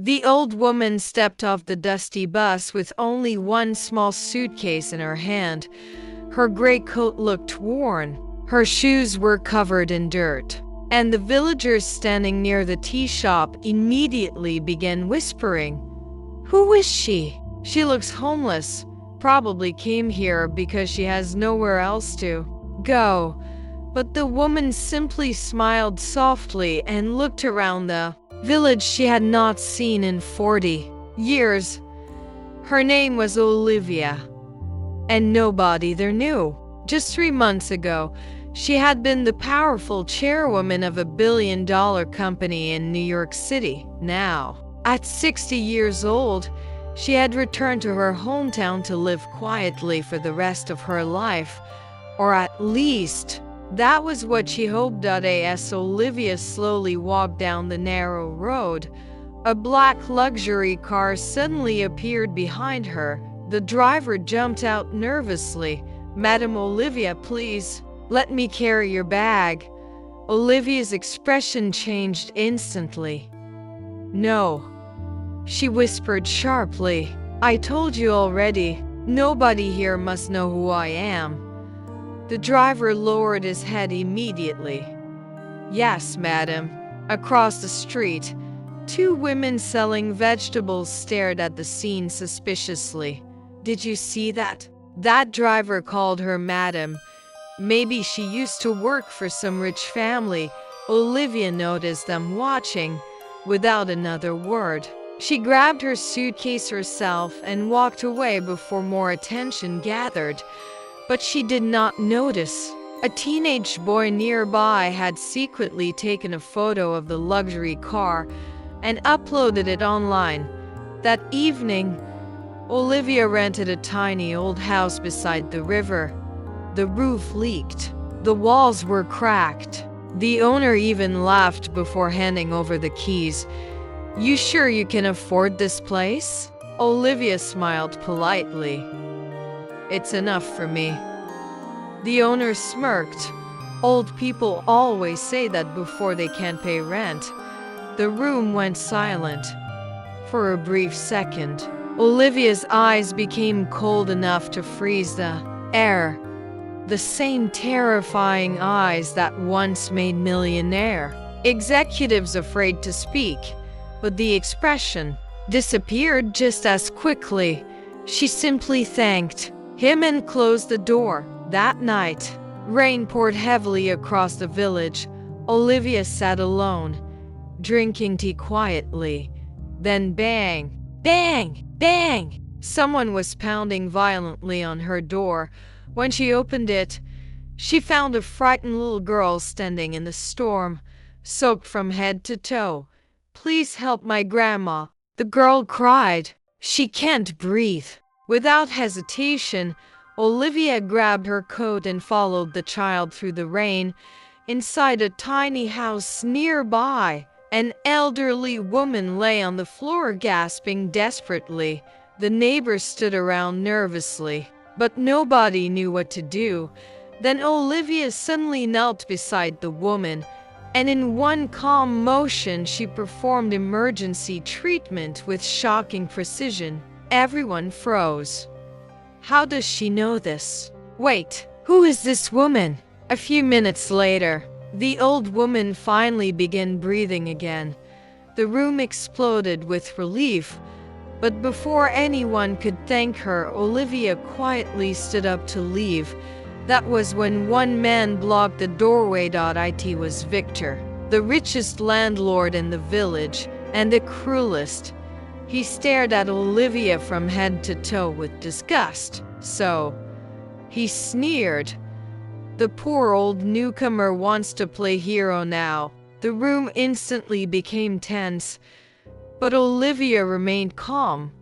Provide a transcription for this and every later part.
The old woman stepped off the dusty bus with only one small suitcase in her hand. Her gray coat looked worn. Her shoes were covered in dirt. And the villagers standing near the tea shop immediately began whispering, "Who is she? She looks homeless. Probably came here because she has nowhere else to go." But the woman simply smiled softly and looked around the village she had not seen in 40 years. Her name was Olivia, and nobody there knew. Just 3 months ago, she had been the powerful chairwoman of a billion-dollar company in New York City. Now, at 60 years old, she had returned to her hometown to live quietly for the rest of her life, or at least that was what she hoped. As Olivia slowly walked down the narrow road, a black luxury car suddenly appeared behind her. The driver jumped out nervously. "Madam Olivia, please, let me carry your bag." Olivia's expression changed instantly. "No," she whispered sharply. "I told you already. Nobody here must know who I am." The driver lowered his head immediately. "Yes, madam." Across the street, two women selling vegetables stared at the scene suspiciously. "Did you see that?" That driver called her madam. Maybe she used to work for some rich family. Olivia noticed them watching. Without another word, she grabbed her suitcase herself and walked away before more attention gathered. But she did not notice. A teenage boy nearby had secretly taken a photo of the luxury car and uploaded it online. That evening, Olivia rented a tiny old house beside the river. The roof leaked. The walls were cracked. The owner even laughed before handing over the keys. "You sure you can afford this place?" Olivia smiled politely. "It's enough for me." The owner smirked. Old people always say that before they can't pay rent. The room went silent. For a brief second, Olivia's eyes became cold enough to freeze the air. The same terrifying eyes that once made millionaire executives afraid to speak. But the expression disappeared just as quickly. She simply thanked him and closed the door. That night, rain poured heavily across the village. Olivia sat alone, drinking tea quietly. Then bang, bang, bang! Someone was pounding violently on her door. When she opened it, she found a frightened little girl standing in the storm, soaked from head to toe. "Please help my grandma," the girl cried. "She can't breathe." Without hesitation, Olivia grabbed her coat and followed the child through the rain. Inside a tiny house nearby, an elderly woman lay on the floor gasping desperately. The neighbors stood around nervously, but nobody knew what to do. Then Olivia suddenly knelt beside the woman, and in one calm motion she performed emergency treatment with shocking precision. Everyone froze. How does she know this? Wait, who is this woman? A few minutes later, the old woman finally began breathing again. The room exploded with relief, but before anyone could thank her, Olivia quietly stood up to leave. That was when one man blocked the doorway. It was Victor, the richest landlord in the village, and the cruelest. He stared at Olivia from head to toe with disgust. "So," he sneered, "the poor old newcomer wants to play hero now." The room instantly became tense, but Olivia remained calm.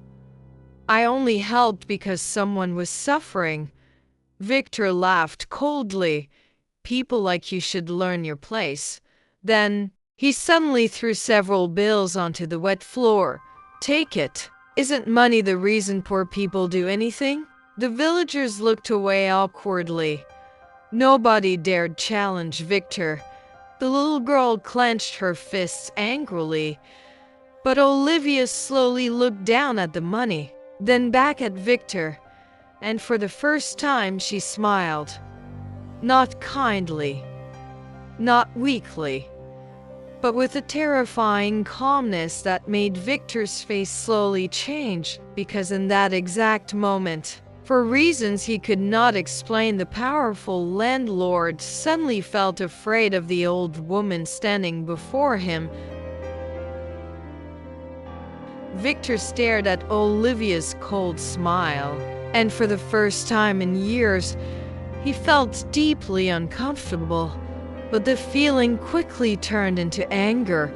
"I only helped because someone was suffering." Victor laughed coldly. "People like you should learn your place." Then, he suddenly threw several bills onto the wet floor. "Take it. Isn't money the reason poor people do anything?" The villagers looked away awkwardly. Nobody dared challenge Victor. The little girl clenched her fists angrily. But Olivia slowly looked down at the money, then back at Victor, and for the first time she smiled. Not kindly, not weakly, but with a terrifying calmness that made Victor's face slowly change, because in that exact moment, for reasons he could not explain, the powerful landlord suddenly felt afraid of the old woman standing before him. Victor stared at Olivia's cold smile, and for the first time in years, he felt deeply uncomfortable. But the feeling quickly turned into anger.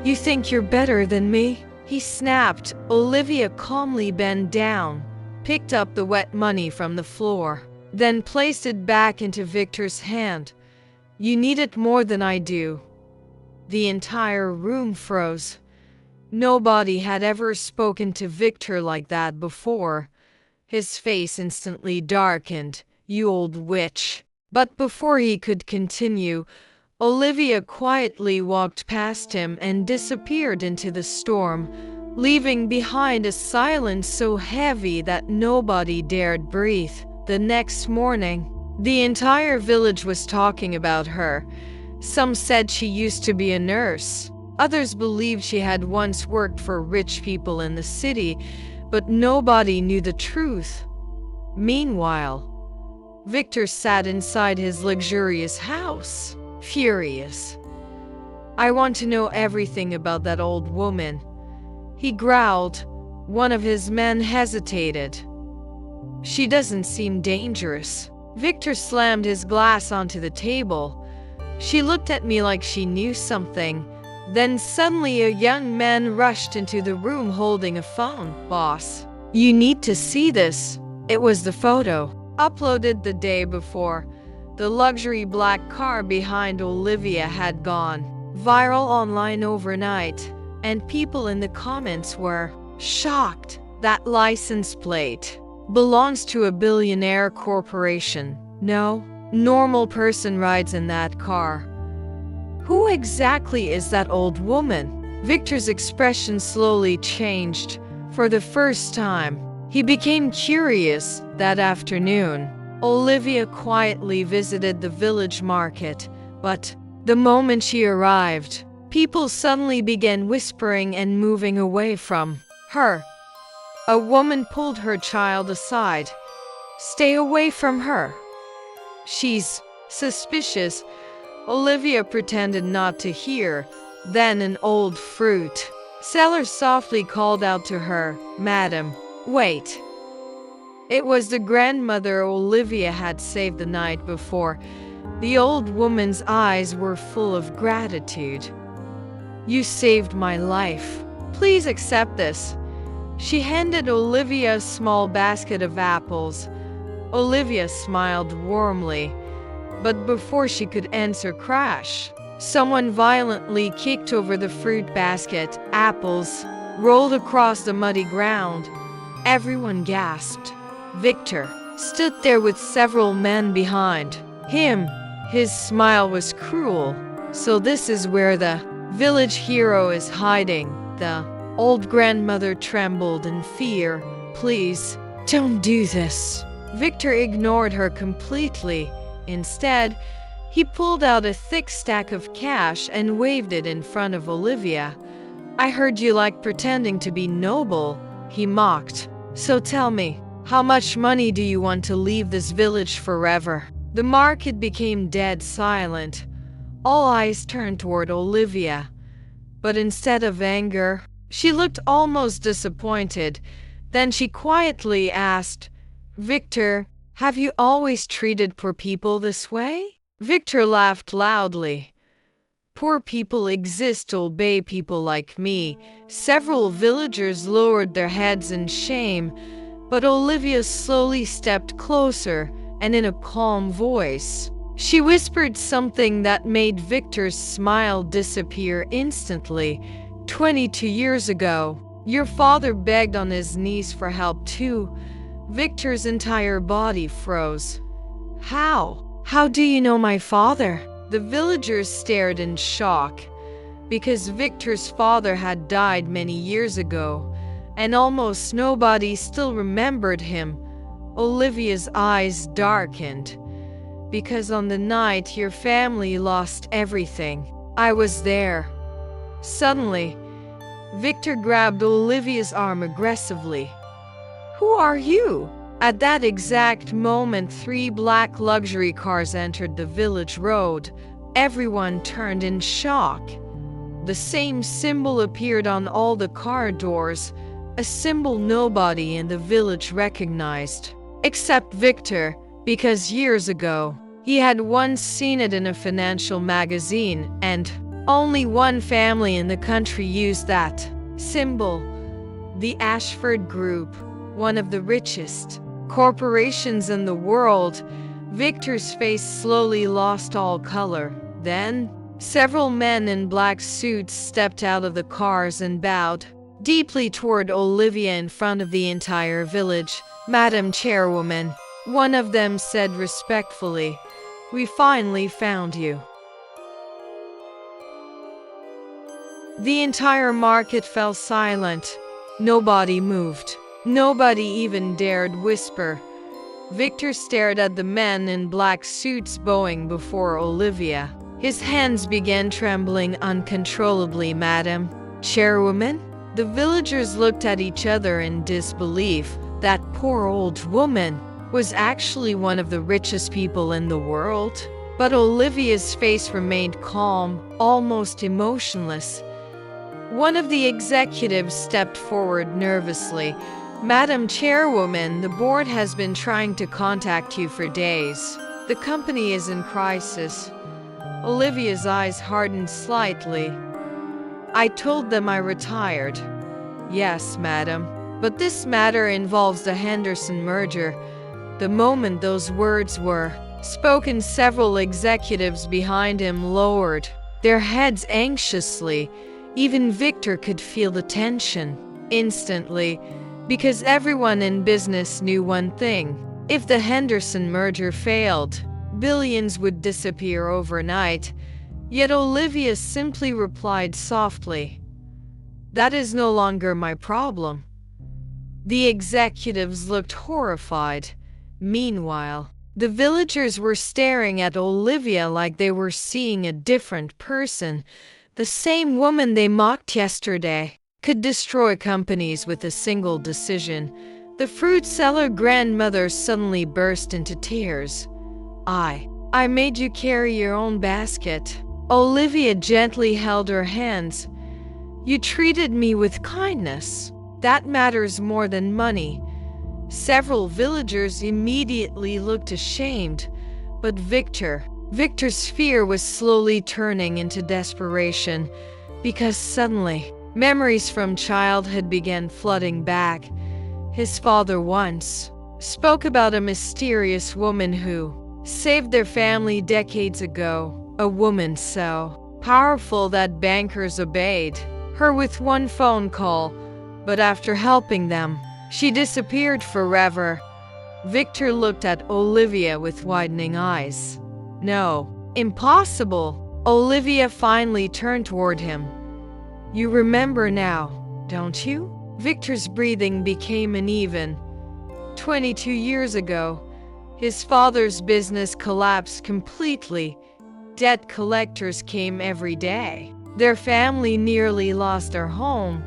"You think you're better than me?" he snapped. Olivia calmly bent down, picked up the wet money from the floor, then placed it back into Victor's hand. "You need it more than I do." The entire room froze. Nobody had ever spoken to Victor like that before. His face instantly darkened. "You old witch." But before he could continue, Olivia quietly walked past him and disappeared into the storm, leaving behind a silence so heavy that nobody dared breathe. The next morning, the entire village was talking about her. Some said she used to be a nurse. Others believed she had once worked for rich people in the city, but nobody knew the truth. Meanwhile, Victor sat inside his luxurious house, furious. "I want to know everything about that old woman," he growled. One of his men hesitated. "She doesn't seem dangerous." Victor slammed his glass onto the table. "She looked at me like she knew something." Then suddenly a young man rushed into the room holding a phone. "Boss, you need to see this." It was the photo uploaded the day before. The luxury black car behind Olivia had gone viral online overnight, and people in the comments were shocked. "That license plate belongs to a billionaire corporation. No normal person rides in that car. Who exactly is that old woman?" Victor's expression slowly changed. For the first time, he became curious. That afternoon, Olivia quietly visited the village market, but the moment she arrived, people suddenly began whispering and moving away from her. A woman pulled her child aside. "Stay away from her. She's suspicious." Olivia pretended not to hear. Then an old fruit seller softly called out to her, "Madam, wait." It was the grandmother Olivia had saved the night before. The old woman's eyes were full of gratitude. "You saved my life. Please accept this." She handed Olivia a small basket of apples. Olivia smiled warmly, but before she could answer, crash! Someone violently kicked over the fruit basket. Apples rolled across the muddy ground. Everyone gasped. Victor stood there with several men behind him. His smile was cruel. "So this is where the village hero is hiding." The old grandmother trembled in fear. "Please, don't do this." Victor ignored her completely. Instead, he pulled out a thick stack of cash and waved it in front of Olivia. "I heard you like pretending to be noble," he mocked. "So tell me, how much money do you want to leave this village forever?" The market became dead silent. All eyes turned toward Olivia. But instead of anger, she looked almost disappointed. Then she quietly asked, "Victor, have you always treated poor people this way?" Victor laughed loudly. "Poor people exist to obey people like me." Several villagers lowered their heads in shame, but Olivia slowly stepped closer, and in a calm voice, she whispered something that made Victor's smile disappear instantly. 22 years ago, your father begged on his knees for help too." Victor's entire body froze. "How? How do you know my father?" The villagers stared in shock. because Victor's father had died many years ago, and almost nobody still remembered him. Olivia's eyes darkened. Because on the night your family lost everything, I was there. Suddenly, Victor grabbed Olivia's arm aggressively. Who are you? At that exact moment, 3 black luxury cars entered the village road. Everyone turned in shock. The same symbol appeared on all the car doors, a symbol nobody in the village recognized, except Victor, because years ago, he had once seen it in a financial magazine, and only one family in the country used that symbol. The Ashford Group, one of the richest corporations in the world. Victor's face slowly lost all color. Then, several men in black suits stepped out of the cars and bowed deeply toward Olivia in front of the entire village. Madam Chairwoman, one of them said respectfully, we finally found you. The entire market fell silent. Nobody moved. Nobody even dared whisper. Victor stared at the men in black suits bowing before Olivia. His hands began trembling uncontrollably. Madam Chairwoman? The villagers looked at each other in disbelief. That poor old woman was actually one of the richest people in the world. But Olivia's face remained calm, almost emotionless. One of the executives stepped forward nervously. Madam Chairwoman, the board has been trying to contact you for days. The company is in crisis. Olivia's eyes hardened slightly. I told them I retired. Yes, madam. But this matter involves the Henderson merger. The moment those words were spoken, several executives behind him lowered their heads anxiously. Even Victor could feel the tension instantly, because everyone in business knew one thing. If the Henderson merger failed, billions would disappear overnight. Yet Olivia simply replied softly, that is no longer my problem. The executives looked horrified. Meanwhile, the villagers were staring at Olivia like they were seeing a different person. The same woman they mocked yesterday could destroy companies with a single decision. The fruit seller grandmother suddenly burst into tears. I made you carry your own basket. Olivia gently held her hands. You treated me with kindness. That matters more than money. Several villagers immediately looked ashamed, but Victor's fear was slowly turning into desperation, because suddenly, memories from childhood began flooding back. His father once spoke about a mysterious woman who saved their family decades ago, a woman so powerful that bankers obeyed her with one phone call, but after helping them, she disappeared forever. Victor looked at Olivia with widening eyes. No, impossible. Olivia finally turned toward him. You remember now, don't you? Victor's breathing became uneven. 22 years ago, his father's business collapsed completely. Debt collectors came every day. Their family nearly lost their home.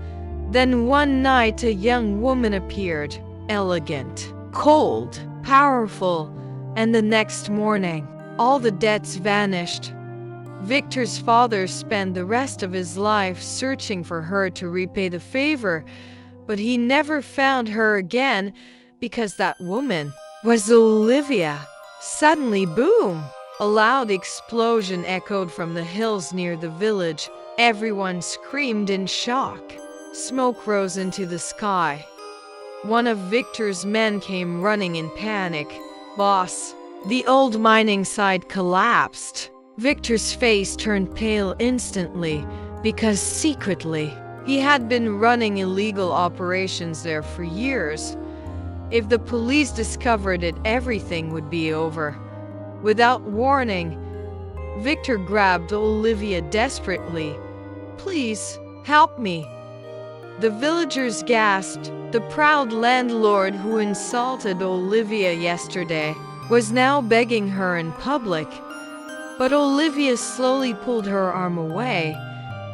Then one night a young woman appeared, elegant, cold, powerful, and the next morning, all the debts vanished. Victor's father spent the rest of his life searching for her to repay the favor, but he never found her again because that woman was Olivia. Suddenly, boom! A loud explosion echoed from the hills near the village. Everyone screamed in shock. Smoke rose into the sky. One of Victor's men came running in panic. Boss, the old mining site collapsed. Victor's face turned pale instantly because secretly he had been running illegal operations there for years. If the police discovered it, everything would be over. Without warning, Victor grabbed Olivia desperately. Please, help me." The villagers gasped. The proud landlord who insulted Olivia yesterday was now begging her in public. But Olivia slowly pulled her arm away.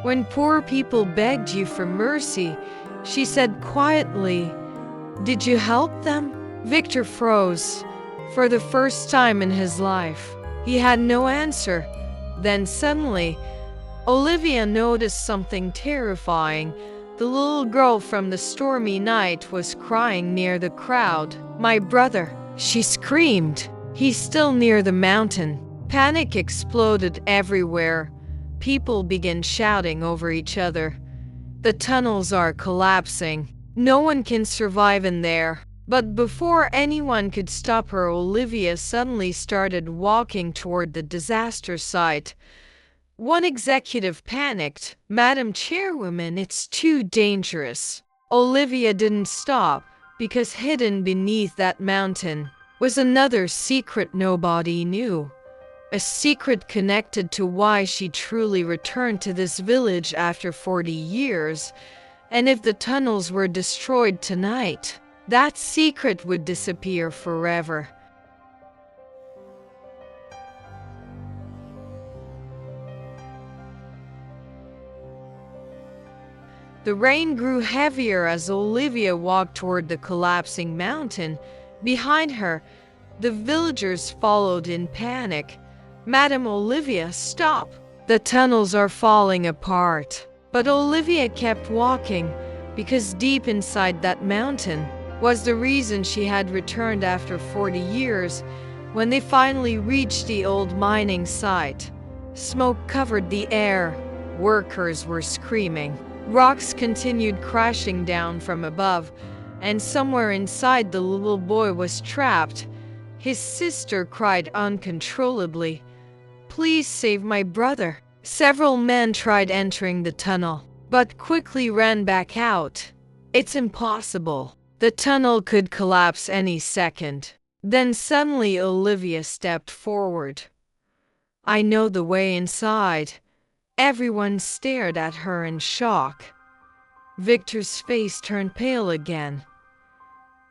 "When poor people begged you for mercy," she said quietly, "did you help them?" Victor froze. For the first time in his life, he had no answer. Then suddenly, Olivia noticed something terrifying. The little girl from the stormy night was crying near the crowd. "My brother!" she screamed. "He's still near the mountain." Panic exploded everywhere. People began shouting over each other. "The tunnels are collapsing. No one can survive in there." But before anyone could stop her, Olivia suddenly started walking toward the disaster site. One executive panicked. "Madam Chairwoman, it's too dangerous." Olivia didn't stop, because hidden beneath that mountain was another secret nobody knew. A secret connected to why she truly returned to this village after 40 years. And if the tunnels were destroyed tonight, that secret would disappear forever. The rain grew heavier as Olivia walked toward the collapsing mountain. Behind her, the villagers followed in panic. "Madam Olivia, stop! The tunnels are falling apart." But Olivia kept walking, because deep inside that mountain was the reason she had returned after 40 years. When they finally reached the old mining site, smoke covered the air. Workers were screaming. Rocks continued crashing down from above, and somewhere inside the little boy was trapped. His sister cried uncontrollably, "Please save my brother." Several men tried entering the tunnel, but quickly ran back out. "It's impossible. The tunnel could collapse any second." Then suddenly Olivia stepped forward. "I know the way inside." Everyone stared at her in shock. Victor's face turned pale again.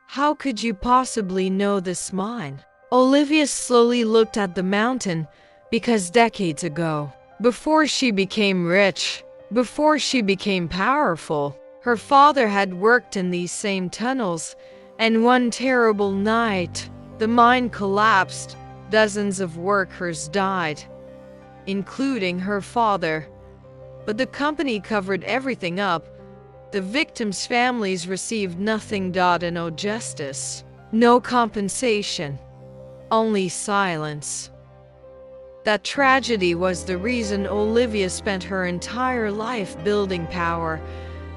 "How could you possibly know this mine?" Olivia slowly looked at the mountain, because decades ago, before she became rich, before she became powerful, her father had worked in these same tunnels, and one terrible night, the mine collapsed. Dozens of workers died, including her father. But the company covered everything up. The victims' families received nothing. No justice, no compensation, only silence. That tragedy was the reason Olivia spent her entire life building power.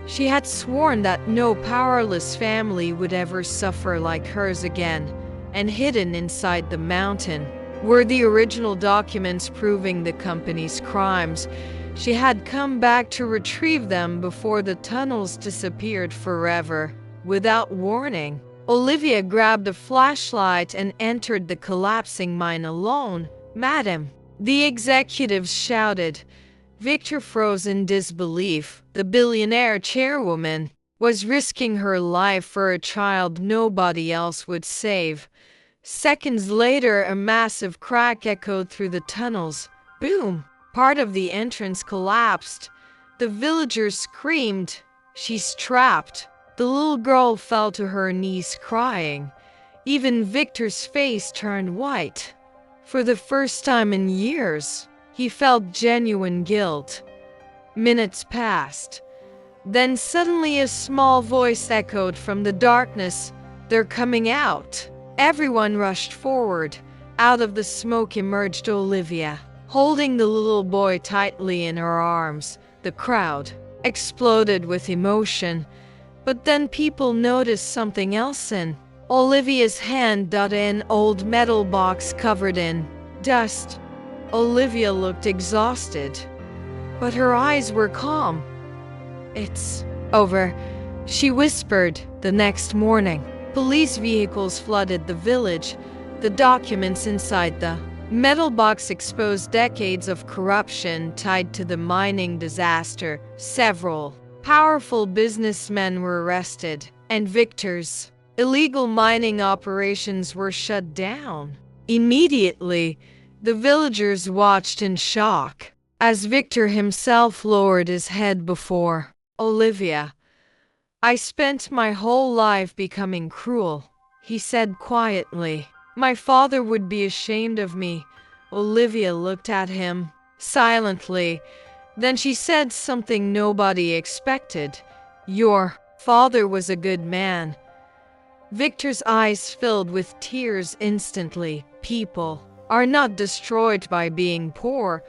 She had sworn that no powerless family would ever suffer like hers again. And hidden inside the mountain were the original documents proving the company's crimes. She had come back to retrieve them before the tunnels disappeared forever. Without warning, Olivia grabbed a flashlight and entered the collapsing mine alone. "Madam!" the executives shouted. Victor froze in disbelief. The billionaire chairwoman was risking her life for a child nobody else would save. Seconds later, a massive crack echoed through the tunnels. Boom! Part of the entrance collapsed. The villagers screamed, "She's trapped!" The little girl fell to her knees crying. Even Victor's face turned white. For the first time in years, he felt genuine guilt. Minutes passed. Then suddenly a small voice echoed from the darkness, "They're coming out!" Everyone rushed forward. Out of the smoke emerged Olivia, holding the little boy tightly in her arms. The crowd exploded with emotion. But then people noticed something else in Olivia's hand. An old metal box covered in dust. Olivia looked exhausted, but her eyes were calm. "It's over," she whispered. The next morning, police vehicles flooded the village. The documents inside the Metal Box exposed decades of corruption tied to the mining disaster. Several powerful businessmen were arrested, and Victor's illegal mining operations were shut down. Immediately, the villagers watched in shock as Victor himself lowered his head before Olivia. "I spent my whole life becoming cruel," he said quietly. "My father would be ashamed of me." Olivia looked at him silently. Then she said something nobody expected. "Your father was a good man." Victor's eyes filled with tears instantly. "People are not destroyed by being poor,"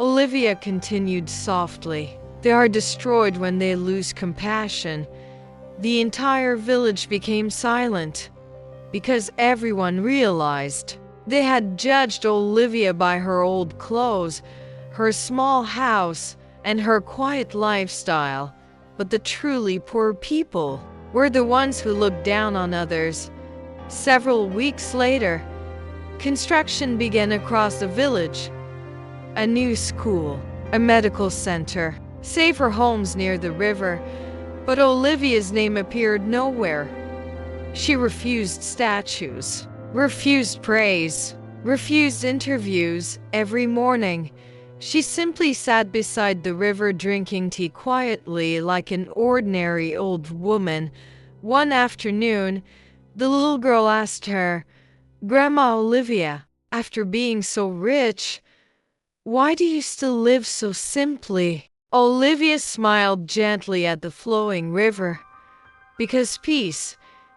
Olivia continued softly. "They are destroyed when they lose compassion." The entire village became silent because everyone realized they had judged Olivia by her old clothes, her small house, and her quiet lifestyle. But the truly poor people were the ones who looked down on others. Several weeks later, construction began across the village. A new school, a medical center, safer homes near the river. But Olivia's name appeared nowhere. She refused statues, refused praise, refused interviews. Every morning, she simply sat beside the river drinking tea quietly like an ordinary old woman. One afternoon, the little girl asked her, "Grandma Olivia, after being so rich, why do you still live so simply?" Olivia smiled gently at the flowing river. "Because peace,"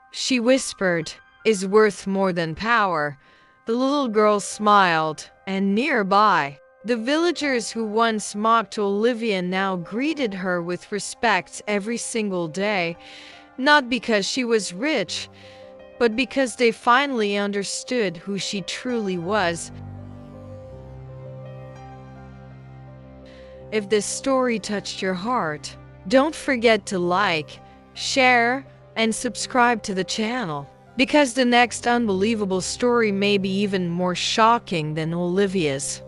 she whispered, "is worth more than power." The little girl smiled, and nearby, the villagers who once mocked Olivia now greeted her with respect every single day, not because she was rich, but because they finally understood who she truly was. If this story touched your heart, don't forget to like, share, and subscribe to the channel, because the next unbelievable story may be even more shocking than Olivia's.